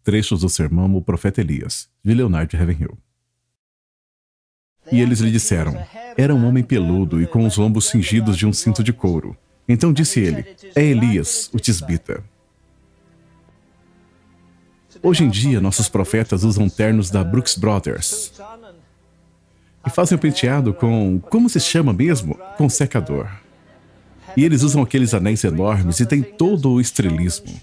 trechos do sermão O Profeta Elias, de Leonard Ravenhill. E eles lhe disseram: era um homem peludo e com os lombos cingidos de um cinto de couro. Então disse ele: é Elias, o tisbita. Hoje em dia, nossos profetas usam ternos da Brooks Brothers e fazem o penteado com, como se chama mesmo? Com secador. E eles usam aqueles anéis enormes e tem todo o estrelismo.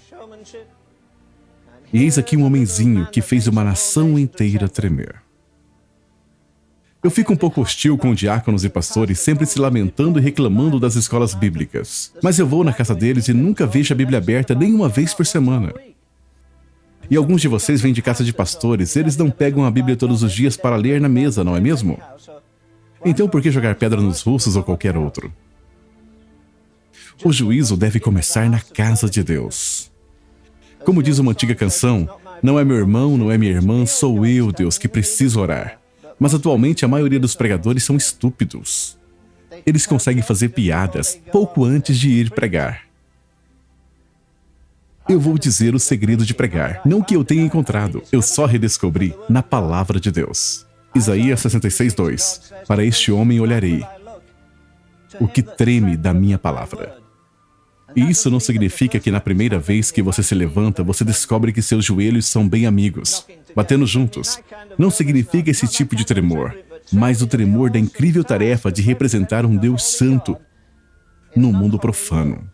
E eis aqui um homenzinho que fez uma nação inteira tremer. Eu fico um pouco hostil com diáconos e pastores sempre se lamentando e reclamando das escolas bíblicas. Mas eu vou na casa deles e nunca vejo a Bíblia aberta nem uma vez por semana. E alguns de vocês vêm de casa de pastores, eles não pegam a Bíblia todos os dias para ler na mesa, não é mesmo? Então por que jogar pedra nos russos ou qualquer outro? O juízo deve começar na casa de Deus. Como diz uma antiga canção, não é meu irmão, não é minha irmã, sou eu, Deus, que preciso orar. Mas atualmente a maioria dos pregadores são estúpidos. Eles conseguem fazer piadas pouco antes de ir pregar. Eu vou dizer o segredo de pregar, não que eu tenha encontrado, eu só redescobri na palavra de Deus. Isaías 66:2. Para este homem olharei, o que treme da minha palavra. E isso não significa que na primeira vez que você se levanta, você descobre que seus joelhos são bem amigos, batendo juntos. Não significa esse tipo de tremor, mas o tremor da incrível tarefa de representar um Deus santo no mundo profano.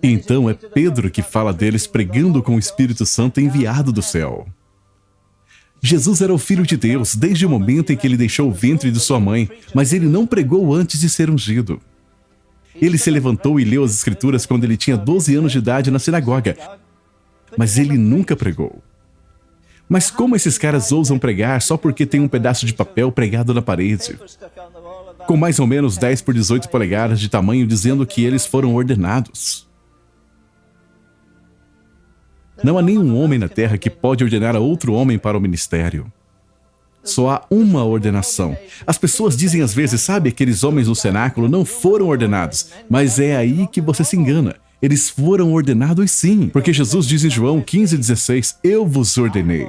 E então é Pedro que fala deles pregando com o Espírito Santo enviado do céu. Jesus era o Filho de Deus desde o momento em que ele deixou o ventre de sua mãe, mas ele não pregou antes de ser ungido. Ele se levantou e leu as Escrituras quando ele tinha 12 anos de idade na sinagoga, mas ele nunca pregou. Mas como esses caras ousam pregar só porque tem um pedaço de papel pregado na parede, com mais ou menos 10 por 18 polegadas de tamanho, dizendo que eles foram ordenados? Não há nenhum homem na terra que pode ordenar a outro homem para o ministério. Só há uma ordenação. As pessoas dizem às vezes, sabe, aqueles homens no cenáculo não foram ordenados, mas é aí que você se engana. Eles foram ordenados sim, porque Jesus diz em João 15:16, eu vos ordenei.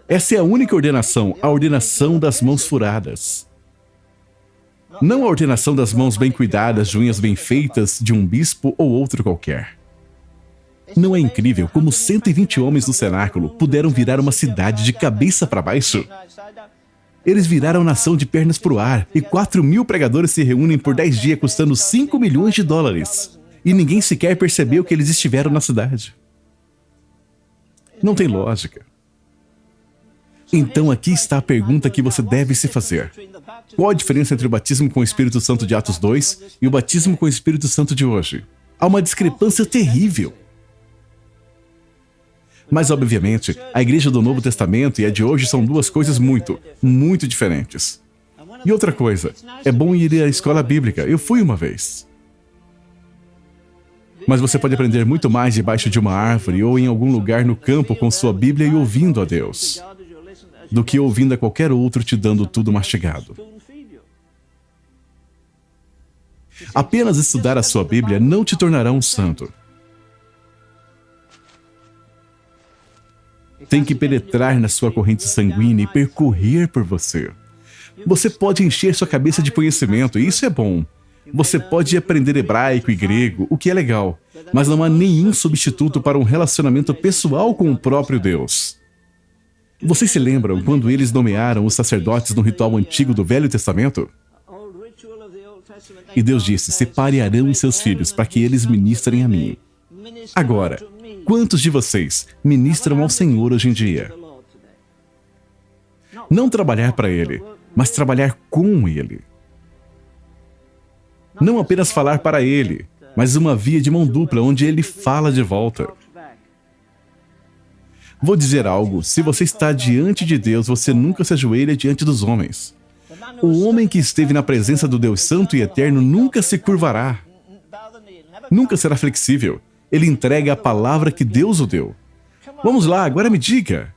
Essa é a única ordenação, a ordenação das mãos furadas. Não a ordenação das mãos bem cuidadas, de unhas bem feitas, de um bispo ou outro qualquer. Não é incrível como 120 homens no cenáculo puderam virar uma cidade de cabeça para baixo? Eles viraram nação de pernas para o ar, e 4.000 pregadores se reúnem por 10 dias custando $5 milhões. E ninguém sequer percebeu que eles estiveram na cidade. Não tem lógica. Então aqui está a pergunta que você deve se fazer. Qual a diferença entre o batismo com o Espírito Santo de Atos 2 e o batismo com o Espírito Santo de hoje? Há uma discrepância terrível. Mas, obviamente, a igreja do Novo Testamento e a de hoje são duas coisas muito diferentes. E outra coisa, é bom ir à escola bíblica. Eu fui uma vez. Mas você pode aprender muito mais debaixo de uma árvore ou em algum lugar no campo com sua Bíblia e ouvindo a Deus, do que ouvindo a qualquer outro te dando tudo mastigado. Apenas estudar a sua Bíblia não te tornará um santo. Tem que penetrar na sua corrente sanguínea e percorrer por você. Você pode encher sua cabeça de conhecimento, e isso é bom. Você pode aprender hebraico e grego, o que é legal, mas não há nenhum substituto para um relacionamento pessoal com o próprio Deus. Vocês se lembram quando eles nomearam os sacerdotes no ritual antigo do Velho Testamento? E Deus disse, separe Arão e seus filhos para que eles ministrem a mim. Agora, quantos de vocês ministram ao Senhor hoje em dia? Não trabalhar para Ele, mas trabalhar com Ele. Não apenas falar para Ele, mas uma via de mão dupla, onde Ele fala de volta. Vou dizer algo, se você está diante de Deus, você nunca se ajoelha diante dos homens. O homem que esteve na presença do Deus Santo e Eterno nunca se curvará. Nunca será flexível. Ele entrega a palavra que Deus o deu. Vamos lá, agora me diga.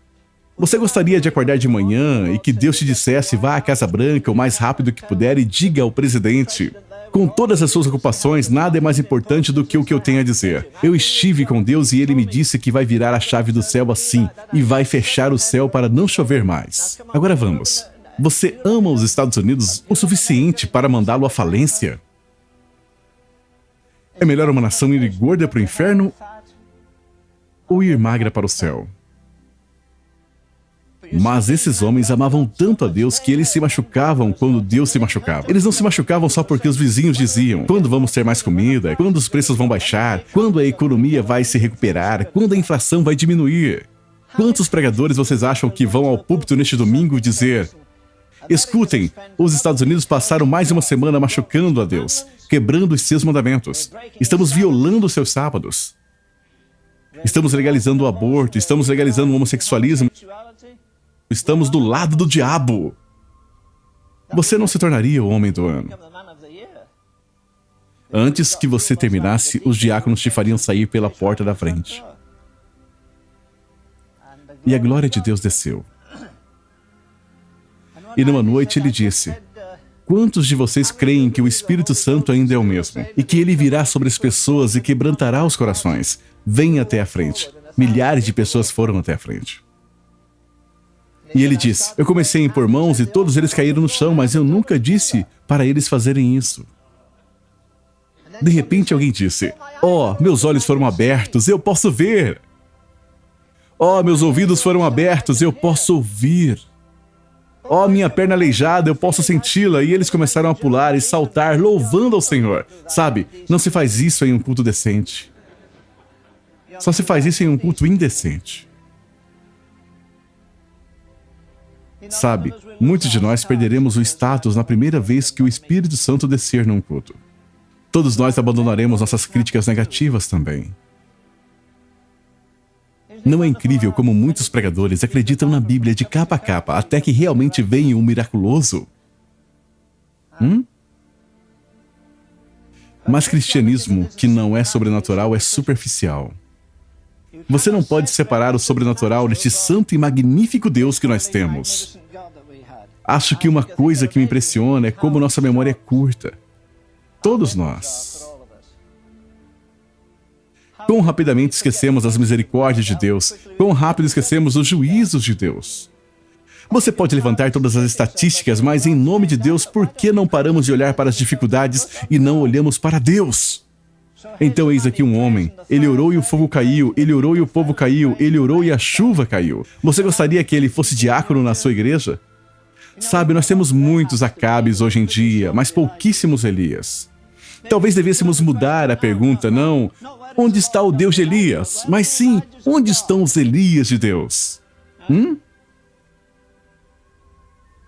Você gostaria de acordar de manhã e que Deus te dissesse, vá à Casa Branca o mais rápido que puder e diga ao presidente, Com todas as suas ocupações, nada é mais importante do que o que eu tenho a dizer. Eu estive com Deus e Ele me disse que vai virar a chave do céu assim e vai fechar o céu para não chover mais. Agora vamos. Você ama os Estados Unidos o suficiente para mandá-lo à falência? É melhor uma nação ir gorda para o inferno ou ir magra para o céu? Mas esses homens amavam tanto a Deus que eles se machucavam quando Deus se machucava. Eles não se machucavam só porque os vizinhos diziam: quando vamos ter mais comida, quando os preços vão baixar, quando a economia vai se recuperar, quando a inflação vai diminuir. Quantos pregadores vocês acham que vão ao púlpito neste domingo dizer: escutem, os Estados Unidos passaram mais de uma semana machucando a Deus, quebrando os seus mandamentos. Estamos violando os seus sábados. Estamos legalizando o aborto, estamos legalizando o homossexualismo. Estamos do lado do diabo. Você não se tornaria o homem do ano. Antes que você terminasse, os diáconos te fariam sair pela porta da frente. E a glória de Deus desceu. E numa noite ele disse: quantos de vocês creem que o Espírito Santo ainda é o mesmo? E que ele virá sobre as pessoas e quebrantará os corações? Venha até a frente. Milhares de pessoas foram até a frente. E ele disse: eu comecei a impor mãos e todos eles caíram no chão, mas eu nunca disse para eles fazerem isso. De repente alguém disse: oh, meus olhos foram abertos, eu posso ver. Oh, meus ouvidos foram abertos, eu posso ouvir. Oh, minha perna aleijada, eu posso senti-la. E eles começaram a pular e saltar, louvando ao Senhor. Sabe, não se faz isso em um culto decente. Só se faz isso em um culto indecente. Sabe, muitos de nós perderemos o status na primeira vez que o Espírito Santo descer num culto. Todos nós abandonaremos nossas críticas negativas também. Não é incrível como muitos pregadores acreditam na Bíblia de capa a capa até que realmente venha um miraculoso? Mas cristianismo que não é sobrenatural é superficial. Você não pode separar o sobrenatural deste santo e magnífico Deus que nós temos. Acho que uma coisa que me impressiona é como nossa memória é curta. Todos nós. Quão rapidamente esquecemos as misericórdias de Deus, quão rápido esquecemos os juízos de Deus. Você pode levantar todas as estatísticas, mas em nome de Deus, por que não paramos de olhar para as dificuldades e não olhamos para Deus? Então eis aqui um homem, ele orou e o fogo caiu, ele orou e o povo caiu, ele orou e a chuva caiu. Você gostaria que ele fosse diácono na sua igreja? Sabe, nós temos muitos Acabes hoje em dia, mas pouquíssimos Elias. Talvez devêssemos mudar a pergunta, não, onde está o Deus de Elias? Mas sim, onde estão os Elias de Deus?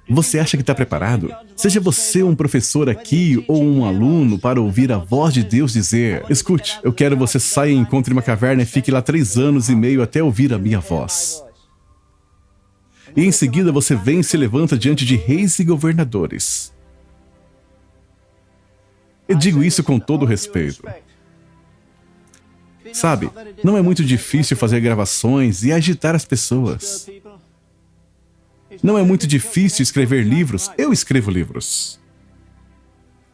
Você acha que está preparado? Seja você um professor aqui ou um aluno para ouvir a voz de Deus dizer: escute, eu quero você saia e encontre uma caverna e fique lá 3 anos e meio até ouvir a minha voz. E em seguida você vem e se levanta diante de reis e governadores. Eu digo isso com todo respeito. Sabe, não é muito difícil fazer gravações e agitar as pessoas. Não é muito difícil escrever livros. Eu escrevo livros.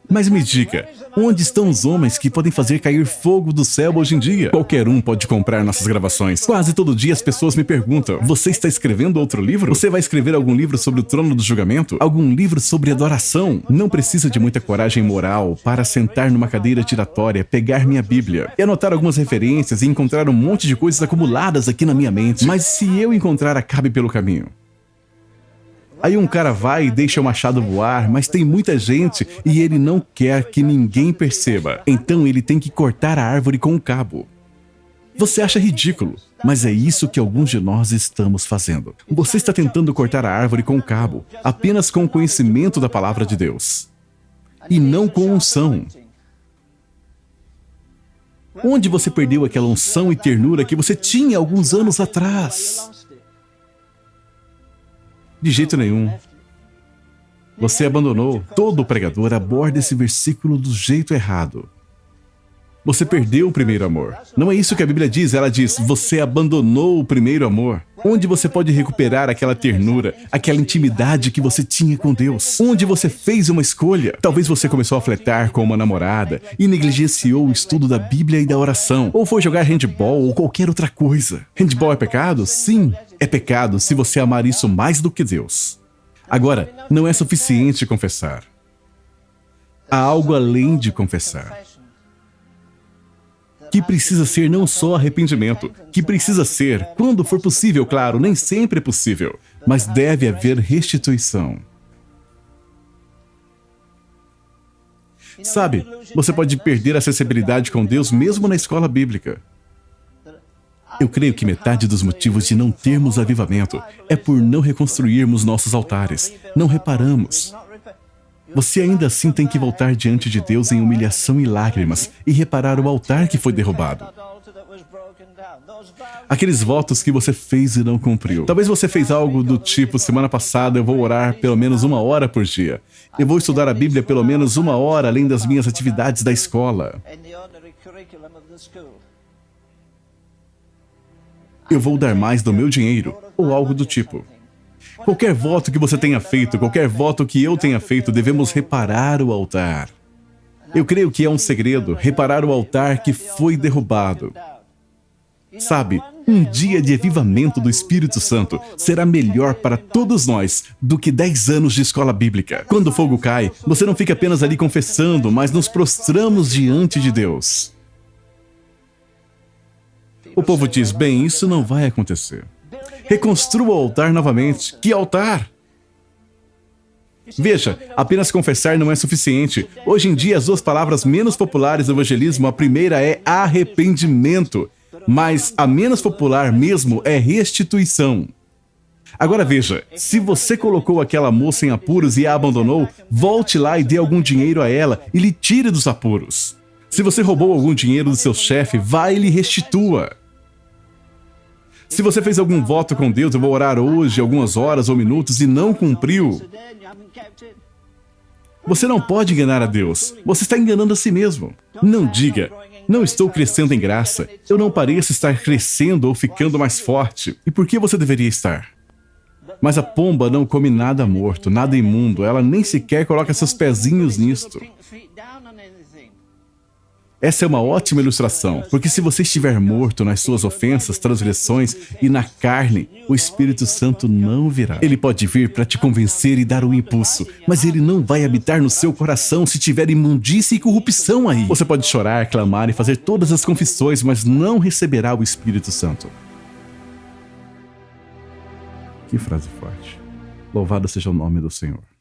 Mas me diga, onde estão os homens que podem fazer cair fogo do céu hoje em dia? Qualquer um pode comprar nossas gravações. Quase todo dia as pessoas me perguntam: você está escrevendo outro livro? Você vai escrever algum livro sobre o trono do julgamento? Algum livro sobre adoração? Não precisa de muita coragem moral para sentar numa cadeira giratória, pegar minha Bíblia e anotar algumas referências e encontrar um monte de coisas acumuladas aqui na minha mente. Mas se eu encontrar Acabe pelo caminho? Aí um cara vai e deixa o machado voar, mas tem muita gente e ele não quer que ninguém perceba. Então ele tem que cortar a árvore com um cabo. Você acha ridículo, mas é isso que alguns de nós estamos fazendo. Você está tentando cortar a árvore com um cabo, apenas com o conhecimento da palavra de Deus. E não com unção. Onde você perdeu aquela unção e ternura que você tinha alguns anos atrás? De jeito nenhum. Você abandonou. Todo pregador aborda esse versículo do jeito errado. Você perdeu o primeiro amor. Não é isso que a Bíblia diz. Ela diz: você abandonou o primeiro amor. Onde você pode recuperar aquela ternura, aquela intimidade que você tinha com Deus. Onde você fez uma escolha. Talvez você começou a flertar com uma namorada e negligenciou o estudo da Bíblia e da oração. Ou foi jogar handball ou qualquer outra coisa. Handball é pecado? Sim, é pecado se você amar isso mais do que Deus. Agora, não é suficiente confessar. Há algo além de confessar. Que precisa ser não só arrependimento, que precisa ser, quando for possível, claro, nem sempre é possível, mas deve haver restituição. Sabe, você pode perder a acessibilidade com Deus mesmo na escola bíblica. Eu creio que metade dos motivos de não termos avivamento é por não reconstruirmos nossos altares, não reparamos. Você ainda assim tem que voltar diante de Deus em humilhação e lágrimas e reparar o altar que foi derrubado. Aqueles votos que você fez e não cumpriu. Talvez você fez algo do tipo, semana passada eu vou orar pelo menos 1 hora por dia. Eu vou estudar a Bíblia pelo menos 1 hora além das minhas atividades da escola. Eu vou dar mais do meu dinheiro, ou algo do tipo. Qualquer voto que você tenha feito, qualquer voto que eu tenha feito, devemos reparar o altar. Eu creio que é um segredo, reparar o altar que foi derrubado. Sabe, um dia de avivamento do Espírito Santo será melhor para todos nós do que 10 anos de escola bíblica. Quando o fogo cai, você não fica apenas ali confessando, mas nos prostramos diante de Deus. O povo diz, bem, isso não vai acontecer. Reconstrua o altar novamente. Que altar? Veja, apenas confessar não é suficiente. Hoje em dia, as 2 palavras menos populares do evangelismo, a primeira é arrependimento, mas a menos popular mesmo é restituição. Agora veja, se você colocou aquela moça em apuros e a abandonou, volte lá e dê algum dinheiro a ela e lhe tire dos apuros. Se você roubou algum dinheiro do seu chefe, vá e lhe restitua. Se você fez algum voto com Deus, eu vou orar hoje, algumas horas ou minutos, e não cumpriu, você não pode enganar a Deus. Você está enganando a si mesmo. Não diga, não estou crescendo em graça. Eu não pareço estar crescendo ou ficando mais forte. E por que você deveria estar? Mas a pomba não come nada morto, nada imundo. Ela nem sequer coloca seus pezinhos nisto. Essa é uma ótima ilustração, porque se você estiver morto nas suas ofensas, transgressões e na carne, o Espírito Santo não virá. Ele pode vir para te convencer e dar um impulso, mas ele não vai habitar no seu coração se tiver imundície e corrupção aí. Você pode chorar, clamar e fazer todas as confissões, mas não receberá o Espírito Santo. Que frase forte. Louvado seja o nome do Senhor.